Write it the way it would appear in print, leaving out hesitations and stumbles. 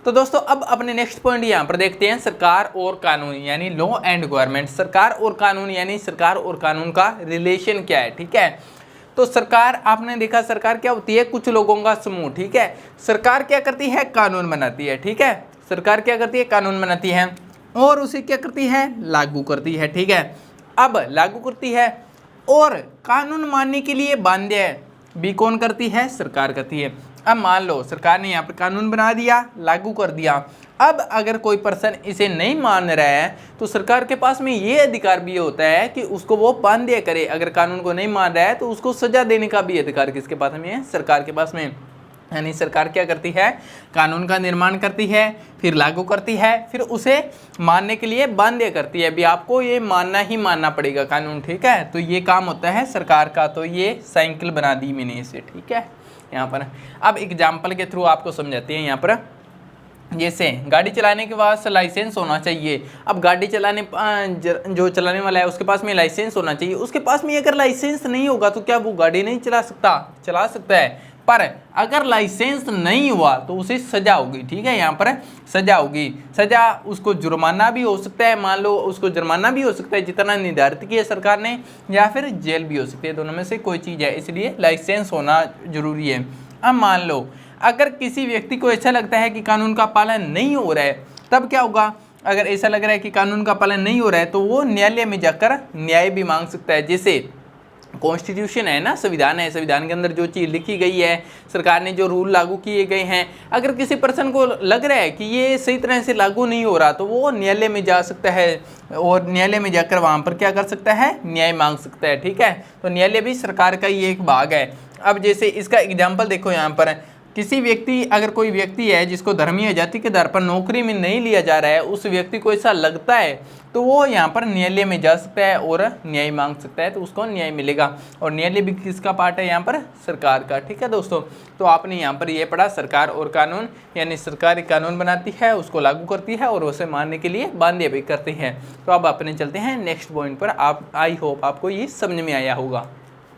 तो दोस्तों अब अपने नेक्स्ट पॉइंट यहाँ पर देखते हैं, सरकार और कानून यानी लॉ एंड गवर्नमेंट। सरकार और कानून यानी सरकार और कानून का रिलेशन क्या है, ठीक है। तो सरकार, आपने देखा सरकार क्या होती है, कुछ लोगों का समूह, ठीक है। सरकार क्या करती है, कानून बनाती है, ठीक है। सरकार क्या करती है, कानून बनाती है और उसे क्या करती है, लागू करती है, ठीक है। अब लागू करती है और कानून मानने के लिए बाध्य भी कौन करती है, सरकार करती है। अब मान लो सरकार ने यहाँ पर कानून बना दिया, लागू कर दिया। अब अगर कोई पर्सन इसे नहीं मान रहा है तो सरकार के पास में ये अधिकार भी होता है कि उसको वो बाध्य करे। अगर कानून को नहीं मान रहा है तो उसको सजा देने का भी अधिकार किसके पास में है, सरकार के पास में। यानी सरकार क्या करती है, कानून का निर्माण करती है, फिर लागू करती है, फिर उसे मानने के लिए बाध्य करती है, भी आपको ये मानना ही मानना पड़ेगा कानून, ठीक है। तो ये काम होता है सरकार का। तो ये साइकिल बना दी मैंने इसे, ठीक है। यहाँ पर अब एग्जाम्पल के थ्रू आपको समझाते हैं। यहाँ पर जैसे गाड़ी चलाने के बाद लाइसेंस होना चाहिए। अब गाड़ी चलाने जो चलाने वाला है उसके पास में लाइसेंस होना चाहिए। उसके पास में अगर लाइसेंस नहीं होगा तो क्या वो गाड़ी नहीं चला सकता, चला सकता है। पर अगर लाइसेंस नहीं हुआ तो उसे सजा होगी, ठीक है। यहाँ पर सजा होगी, सजा उसको जुर्माना भी हो सकता है, मान लो उसको जुर्माना भी हो सकता है जितना निर्धारित किया सरकार ने, या फिर जेल भी हो सकती है, दोनों में से कोई चीज़ है। इसलिए लाइसेंस होना जरूरी है। अब मान लो अगर किसी व्यक्ति को ऐसा लगता है कि कानून का पालन नहीं हो रहा है, तब क्या होगा, अगर ऐसा लग रहा है कि कानून का पालन नहीं हो रहा है तो वो न्यायालय में जाकर न्याय भी मांग सकता है। जैसे कॉन्स्टिट्यूशन है ना, संविधान है, संविधान के अंदर जो चीज़ लिखी गई है, सरकार ने जो रूल लागू किए गए हैं, अगर किसी पर्सन को लग रहा है कि ये सही तरह से लागू नहीं हो रहा तो वो न्यायालय में जा सकता है और न्यायालय में जाकर वहाँ पर क्या कर सकता है, न्याय मांग सकता है, ठीक है। तो न्यायालय भी सरकार का ही एक भाग है। अब जैसे इसका एग्जाम्पल देखो, यहाँ पर किसी व्यक्ति, अगर कोई व्यक्ति है जिसको धर्मीय जाति के आधार पर नौकरी में नहीं लिया जा रहा है, उस व्यक्ति को ऐसा लगता है तो वो यहाँ पर न्यायालय में जा सकता है और न्याय मांग सकता है, तो उसको न्याय मिलेगा। और न्यायालय भी किसका पार्ट है, यहाँ पर सरकार का, ठीक है दोस्तों। तो आपने यहाँ पर ये पढ़ा, सरकार और कानून, यानी सरकार कानून बनाती है, उसको लागू करती है और उसे मानने के लिए बाध्य भी करती है। तो अब अपने चलते हैं नेक्स्ट पॉइंट पर। आप, आई होप आपको ये समझ में आया होगा।